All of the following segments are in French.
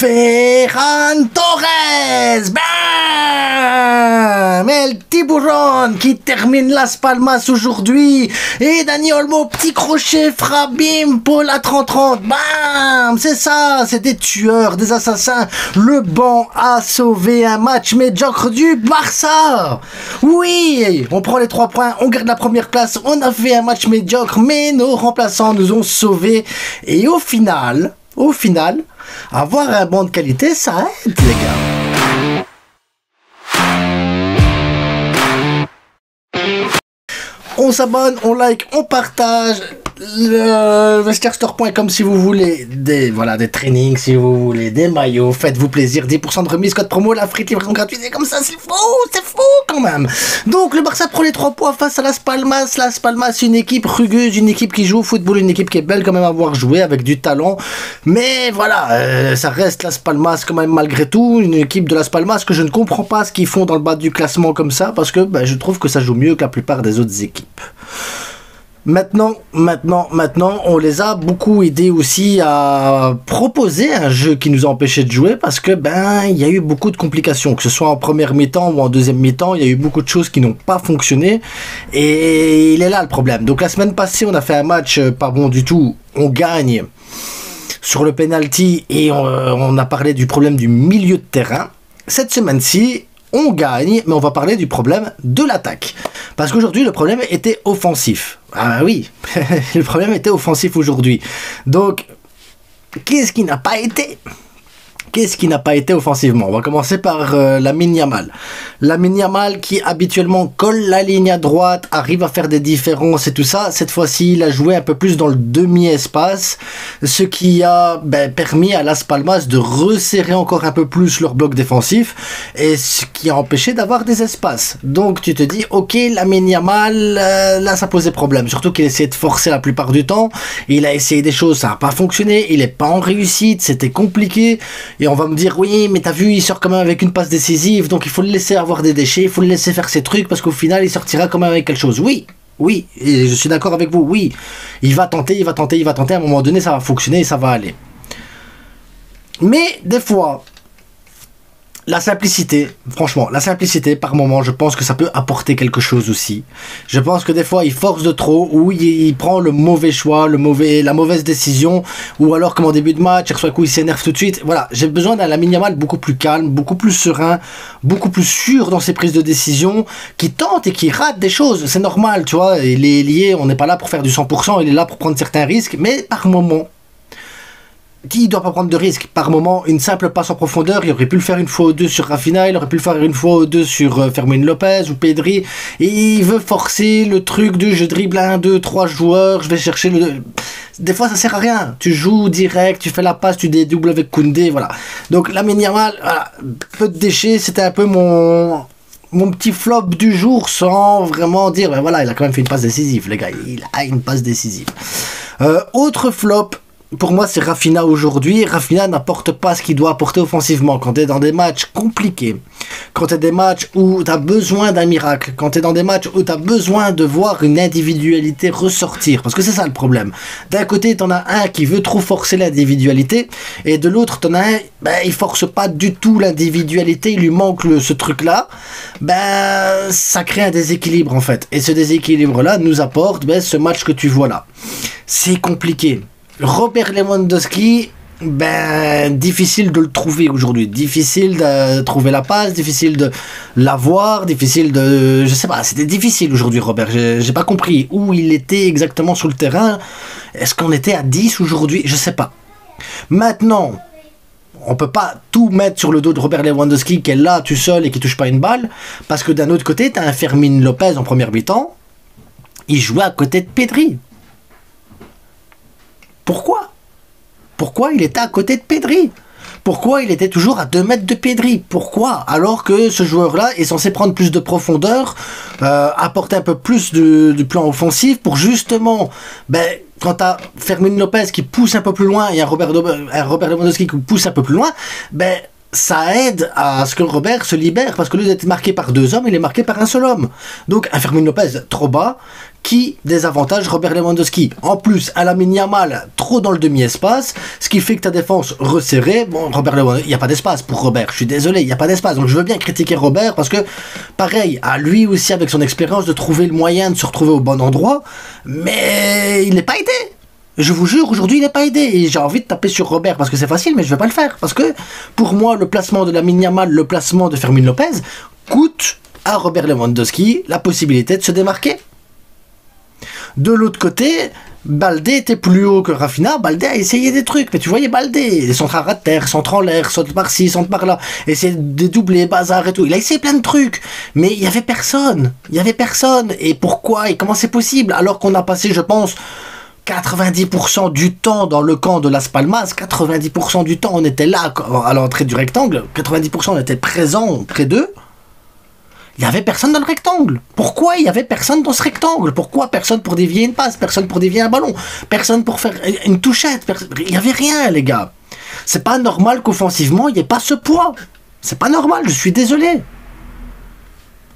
Ferran Torres, bam! El Tiburon qui termine Las Palmas aujourd'hui. Et Dani Olmo, petit crochet, frappe, bim, Paul à 30-30, bam! C'est ça, c'est des tueurs, des assassins. Le banc a sauvé un match médiocre du Barça. Oui, on prend les 3 points, on garde la première place, on a fait un match médiocre, mais nos remplaçants nous ont sauvés. Et au final, avoir un banc de qualité, ça aide, les gars. On s'abonne, on like, on partage. Le vestiairestore.com si vous voulez des trainings, si vous voulez des maillots, faites-vous plaisir, 10% de remise, code promo, la frite, livraison gratuite, c'est comme ça, c'est fou quand même. Donc le Barça prend les 3 points face à Las Palmas. Las Palmas, une équipe rugueuse, une équipe qui joue au football, une équipe qui est belle quand même à voir jouer avec du talent, mais voilà, ça reste Las Palmas quand même malgré tout, une équipe de Las Palmas que je ne comprends pas ce qu'ils font dans le bas du classement comme ça, parce que je trouve que ça joue mieux que la plupart des autres équipes. Maintenant, on les a beaucoup aidés aussi à proposer un jeu qui nous a empêché de jouer parce que il y a eu beaucoup de complications, que ce soit en première mi-temps ou en deuxième mi-temps, il y a eu beaucoup de choses qui n'ont pas fonctionné et il est là le problème. Donc la semaine passée, on a fait un match pas bon du tout, on gagne sur le penalty et on a parlé du problème du milieu de terrain. Cette semaine-ci, on gagne, mais on va parler du problème de l'attaque. Parce qu'aujourd'hui, le problème était offensif. Ah oui, le problème était offensif aujourd'hui. Donc, qu'est-ce qui n'a pas été ? Qu'est-ce qui n'a pas été offensivement? On va commencer par Lamine Yamal. Lamine Yamal qui habituellement colle la ligne à droite, arrive à faire des différences et tout ça. Cette fois-ci, il a joué un peu plus dans le demi-espace, ce qui a permis à Las Palmas de resserrer encore un peu plus leur bloc défensif et ce qui a empêché d'avoir des espaces. Donc tu te dis, ok, Lamine Yamal, là ça posait problème. Surtout qu'il essayait de forcer la plupart du temps. Il a essayé des choses, ça n'a pas fonctionné. Il n'est pas en réussite, c'était compliqué. Et on va me dire, oui, mais t'as vu, il sort quand même avec une passe décisive, donc il faut le laisser avoir des déchets, il faut le laisser faire ses trucs, parce qu'au final, il sortira quand même avec quelque chose. Oui, et je suis d'accord avec vous, oui. Il va tenter, à un moment donné, ça va fonctionner et ça va aller. Mais, des fois, la simplicité, franchement, la simplicité, par moment, je pense que ça peut apporter quelque chose aussi. Je pense que des fois, il force de trop, ou il prend le mauvais choix, la mauvaise décision, ou alors comme en début de match, il reçoit un coup, il s'énerve tout de suite. Voilà, j'ai besoin d'un Lamine Yamal beaucoup plus calme, beaucoup plus serein, beaucoup plus sûr dans ses prises de décision, qui tente et qui rate des choses. C'est normal, tu vois, il est lié, on n'est pas là pour faire du 100%, il est là pour prendre certains risques, mais par moment, qui ne doit pas prendre de risques. Par moment, une simple passe en profondeur, il aurait pu le faire une fois ou deux sur Rafinha, il aurait pu le faire une fois ou deux sur Fermin Lopez ou Pedri, et il veut forcer le truc de je dribble 1, 2, 3 joueurs, je vais chercher le... Des fois, ça sert à rien. Tu joues direct, tu fais la passe, tu dédoubles avec Koundé, voilà. Donc, Lamine Yamal, voilà, peu de déchets, c'était un peu mon petit flop du jour, sans vraiment dire, voilà, il a quand même fait une passe décisive, les gars, il a une passe décisive. Autre flop, pour moi, c'est Rafinha aujourd'hui. Rafinha n'apporte pas ce qu'il doit apporter offensivement. Quand tu es dans des matchs compliqués, quand tu es dans des matchs où tu as besoin d'un miracle, quand tu es dans des matchs où tu as besoin de voir une individualité ressortir, parce que c'est ça le problème. D'un côté, tu en as un qui veut trop forcer l'individualité, et de l'autre, tu en as un, il force pas du tout l'individualité, il lui manque ce truc-là. Ça crée un déséquilibre en fait. Et ce déséquilibre-là nous apporte ce match que tu vois là. C'est compliqué. Robert Lewandowski, difficile de le trouver aujourd'hui, difficile de trouver la passe, difficile de l'avoir, difficile de... Je sais pas, c'était difficile aujourd'hui Robert, j'ai pas compris où il était exactement sur le terrain, est-ce qu'on était à 10 aujourd'hui, je sais pas. Maintenant, on peut pas tout mettre sur le dos de Robert Lewandowski qui est là tout seul et qui touche pas une balle, parce que d'un autre côté, t'as un Fermin Lopez en première mi-temps, il jouait à côté de Pedri. Pourquoi il était à côté de Pedri? Pourquoi il était toujours à 2 mètres de Pedri? Pourquoi? Alors que ce joueur-là est censé prendre plus de profondeur, apporter un peu plus du plan offensif pour justement, quand tu as Fermin Lopez qui pousse un peu plus loin et un Robert Lewandowski qui pousse un peu plus loin, ça aide à ce que Robert se libère, parce que lui d'être marqué par 2 hommes, il est marqué par un seul homme. Donc un Fermín López trop bas, qui désavantage Robert Lewandowski. En plus, à la Yamal trop dans le demi-espace, ce qui fait que ta défense resserrée, bon, Robert Lewandowski, il n'y a pas d'espace pour Robert, je suis désolé, il n'y a pas d'espace. Donc je veux bien critiquer Robert, parce que, pareil, à lui aussi, avec son expérience, de trouver le moyen de se retrouver au bon endroit, mais il n'est pas aidé. Je vous jure, aujourd'hui, il n'est pas aidé. Et j'ai envie de taper sur Robert parce que c'est facile, mais je ne vais pas le faire. Parce que, pour moi, le placement de la Yamal, le placement de Fermín López, coûte à Robert Lewandowski la possibilité de se démarquer. De l'autre côté, Baldé était plus haut que Rafinha. Baldé a essayé des trucs, mais tu voyais Baldé, les centres à ras de terre, centre en l'air, saute par-ci, saute par-là, essayer de dédoubler, bazar et tout. Il a essayé plein de trucs, mais il y avait personne. Il y avait personne. Et pourquoi et comment c'est possible? Alors qu'on a passé, je pense, 90% du temps dans le camp de Las Palmas, 90% du temps on était là à l'entrée du rectangle, 90% on était présent près d'eux. Il n'y avait personne dans le rectangle. Pourquoi il n'y avait personne dans ce rectangle? Pourquoi personne pour dévier une passe? Personne pour dévier un ballon? Personne pour faire une touchette? Il n'y avait rien, les gars. C'est pas normal qu'offensivement, il n'y ait pas ce poids. C'est pas normal, je suis désolé.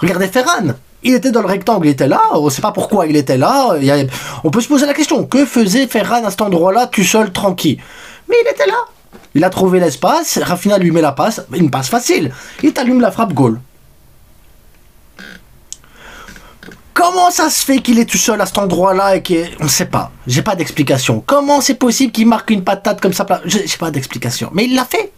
Regardez Ferran. Il était dans le rectangle, il était là, on ne sait pas pourquoi il était là. On peut se poser la question, que faisait Ferran à cet endroit-là, tout seul, tranquille? Mais il était là. Il a trouvé l'espace, Rafinha lui met la passe, une passe facile. Il t'allume la frappe goal. Comment ça se fait qu'il est tout seul à cet endroit-là et qu'on ne sait pas? J'ai pas d'explication. Comment c'est possible qu'il marque une patate comme ça? J'ai pas d'explication. Mais il l'a fait.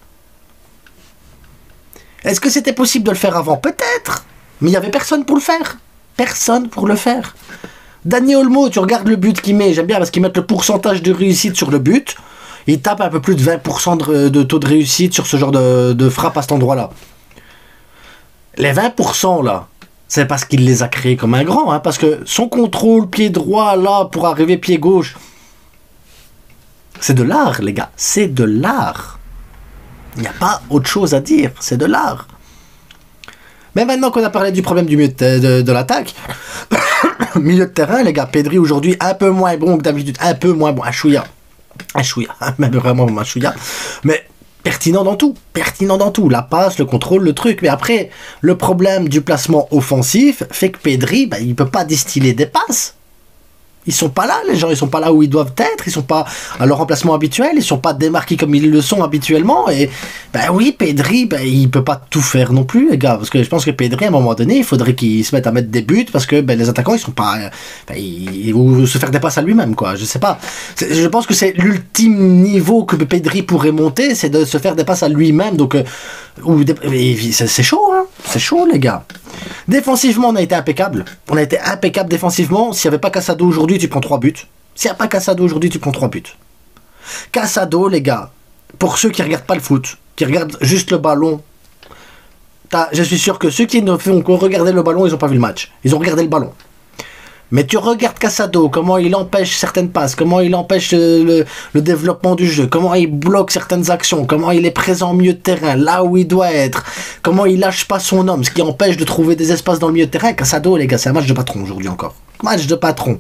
Est-ce que c'était possible de le faire avant? Peut-être. Mais il n'y avait personne pour le faire. Personne pour le faire. Dani Olmo, tu regardes le but qu'il met. J'aime bien parce qu'ils mettent le pourcentage de réussite sur le but. Il tape un peu plus de 20% de taux de réussite sur ce genre de frappe à cet endroit-là. Les 20% là, c'est parce qu'il les a créés comme un grand. Hein, parce que son contrôle pied droit là pour arriver pied gauche, c'est de l'art les gars. C'est de l'art. Il n'y a pas autre chose à dire. C'est de l'art. Mais maintenant qu'on a parlé du problème du milieu de l'attaque, milieu de terrain, les gars, Pedri aujourd'hui un peu moins bon que d'habitude, un peu moins bon, un chouïa, même vraiment un chouïa, mais pertinent dans tout, la passe, le contrôle, le truc. Mais après, le problème du placement offensif fait que Pedri, il peut pas distiller des passes. Ils sont pas là, les gens, ils sont pas là où ils doivent être, ils sont pas à leur emplacement habituel, ils sont pas démarqués comme ils le sont habituellement. Et oui, Pedri, il peut pas tout faire non plus, les gars, parce que je pense que Pedri, à un moment donné, il faudrait qu'il se mette à mettre des buts, parce que les attaquants, ils sont pas, ils vont se faire des passes à lui-même, quoi. Je sais pas. Je pense que c'est l'ultime niveau que Pedri pourrait monter, c'est de se faire des passes à lui-même. Donc, c'est chaud, hein. C'est chaud, les gars. Défensivement, on a été impeccable. On a été impeccable défensivement. S'il n'y avait pas Casado aujourd'hui, tu prends 3 buts. S'il n'y a pas Casado aujourd'hui, tu prends 3 buts. Casado, les gars, pour ceux qui ne regardent pas le foot, qui regardent juste le ballon, je suis sûr que ceux qui ne font que regarder le ballon, ils n'ont pas vu le match. Ils ont regardé le ballon. Mais tu regardes Casado, comment il empêche certaines passes, comment il empêche le développement du jeu, comment il bloque certaines actions, comment il est présent au milieu de terrain, là où il doit être, comment il lâche pas son homme, ce qui empêche de trouver des espaces dans le milieu de terrain. Casado, les gars, c'est un match de patron aujourd'hui encore. Match de patron.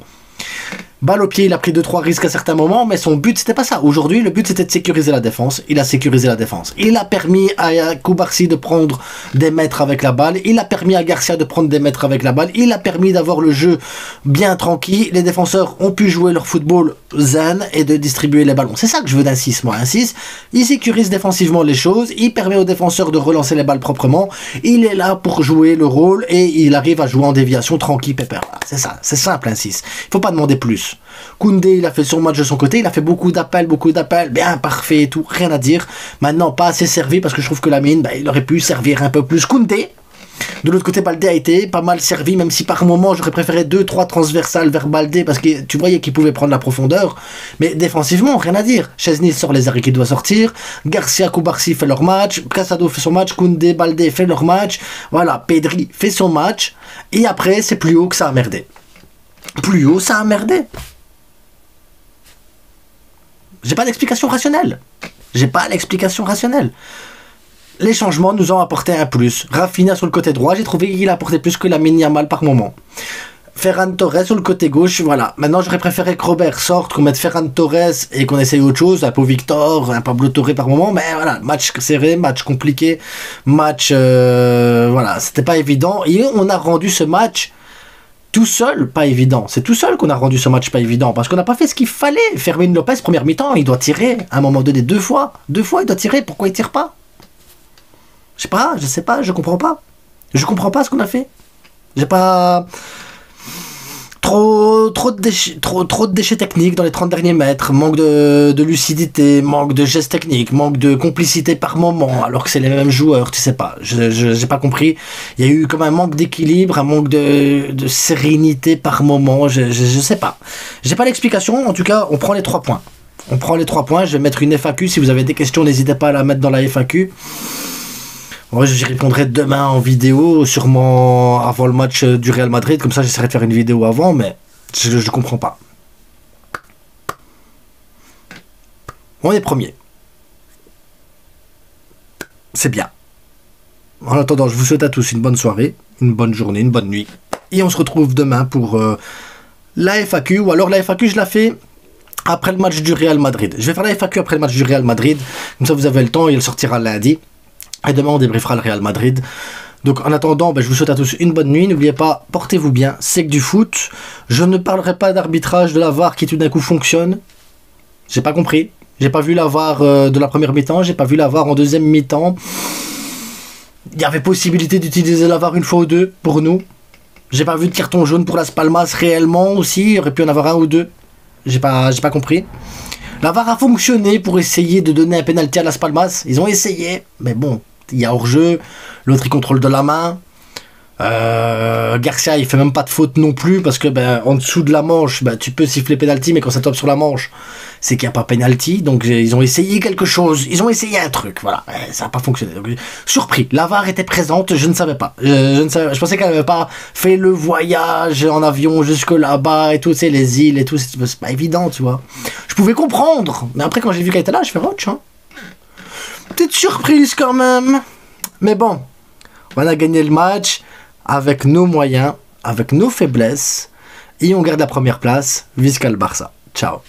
Balle au pied, il a pris 2-3 risques à certains moments, mais son but c'était pas ça. Aujourd'hui, le but c'était de sécuriser la défense. Il a sécurisé la défense. Il a permis à Koubarsi de prendre des mètres avec la balle. Il a permis à Garcia de prendre des mètres avec la balle. Il a permis d'avoir le jeu bien tranquille. Les défenseurs ont pu jouer leur football zen et de distribuer les ballons. C'est ça que je veux d'un 6, moi. Un 6, il sécurise défensivement les choses. Il permet aux défenseurs de relancer les balles proprement. Il est là pour jouer le rôle et il arrive à jouer en déviation tranquille, pépère. C'est ça, c'est simple un 6. Il faut pas demander plus. Koundé, il a fait son match de son côté, il a fait beaucoup d'appels, bien parfait et tout, rien à dire. Maintenant, pas assez servi parce que je trouve que Lamine, il aurait pu servir un peu plus. Koundé, de l'autre côté, Baldé a été pas mal servi, même si par moment j'aurais préféré 2-3 transversales vers Baldé parce que tu voyais qu'il pouvait prendre la profondeur. Mais défensivement, rien à dire. Chesney sort les arrêts qu'il doit sortir, Garcia, Koubarsi fait leur match, Casado fait son match, Koundé, Baldé fait leur match. Voilà, Pedri fait son match. Et après, c'est plus haut que ça a merdé. Plus haut, ça a merdé. J'ai pas d'explication rationnelle. Les changements nous ont apporté un plus. Rafinha sur le côté droit, j'ai trouvé qu'il a apporté plus que Lamine Yamal par moment. Ferran Torres sur le côté gauche, voilà. Maintenant, j'aurais préféré que Robert sorte, qu'on mette Ferran Torres et qu'on essaye autre chose, un peu Victor, un Pablo Torre par moment, mais voilà, match serré, match compliqué, match, voilà, c'était pas évident. Et on a rendu ce match tout seul, pas évident. C'est tout seul qu'on a rendu ce match pas évident, parce qu'on n'a pas fait ce qu'il fallait. Fermin Lopez, première mi-temps, il doit tirer, à un moment donné, deux fois, il doit tirer, pourquoi il tire pas? Je sais pas, je comprends pas. Je comprends pas ce qu'on a fait. J'ai pas... Trop de déchets techniques dans les 30 derniers mètres, manque de lucidité, manque de gestes techniques, manque de complicité par moment, alors que c'est les mêmes joueurs, tu sais pas, j'ai pas compris. Il y a eu comme un manque d'équilibre, un manque de sérénité par moment, je sais pas. J'ai pas l'explication, en tout cas, on prend les 3 points. On prend les 3 points, je vais mettre une FAQ, si vous avez des questions, n'hésitez pas à la mettre dans la FAQ. Ouais, j'y répondrai demain en vidéo, sûrement avant le match du Real Madrid, comme ça j'essaierai de faire une vidéo avant, mais je comprends pas. On est premier. C'est bien. En attendant, je vous souhaite à tous une bonne soirée, une bonne journée, une bonne nuit. Et on se retrouve demain pour la FAQ, ou alors la FAQ je la fais après le match du Real Madrid. Je vais faire la FAQ après le match du Real Madrid, comme ça vous avez le temps et elle sortira lundi. Et demain, on débriefera le Real Madrid. Donc, en attendant, je vous souhaite à tous une bonne nuit. N'oubliez pas, portez-vous bien. C'est que du foot. Je ne parlerai pas d'arbitrage de la VAR qui tout d'un coup fonctionne. J'ai pas compris. J'ai pas vu la VAR de la première mi-temps. J'ai pas vu la VAR en deuxième mi-temps. Il y avait possibilité d'utiliser la VAR une fois ou deux pour nous. J'ai pas vu de carton jaune pour Las Palmas réellement aussi. Il aurait pu en avoir un ou deux. J'ai pas compris. La VAR a fonctionné pour essayer de donner un pénalty à Las Palmas. Ils ont essayé, mais bon, il y a hors-jeu. L'autre, il contrôle de la main. Garcia, il fait même pas de faute non plus, parce que en dessous de la manche, tu peux siffler pénalty, mais quand ça tombe sur la manche, c'est qu'il n'y a pas pénalty. Donc ils ont essayé quelque chose. Ils ont essayé un truc, voilà. Ça n'a pas fonctionné. Donc, surpris. La VAR était présente, je ne savais pas. Je pensais qu'elle n'avait pas fait le voyage en avion jusque là-bas et tout, tu sais, les îles et tout. C'est pas évident, tu vois. Je pouvais comprendre, mais après quand j'ai vu qu'elle était là, je fais watch, hein. Petite surprise quand même. Mais bon, on a gagné le match avec nos moyens, avec nos faiblesses, et on garde la première place, visca le Barça. Ciao.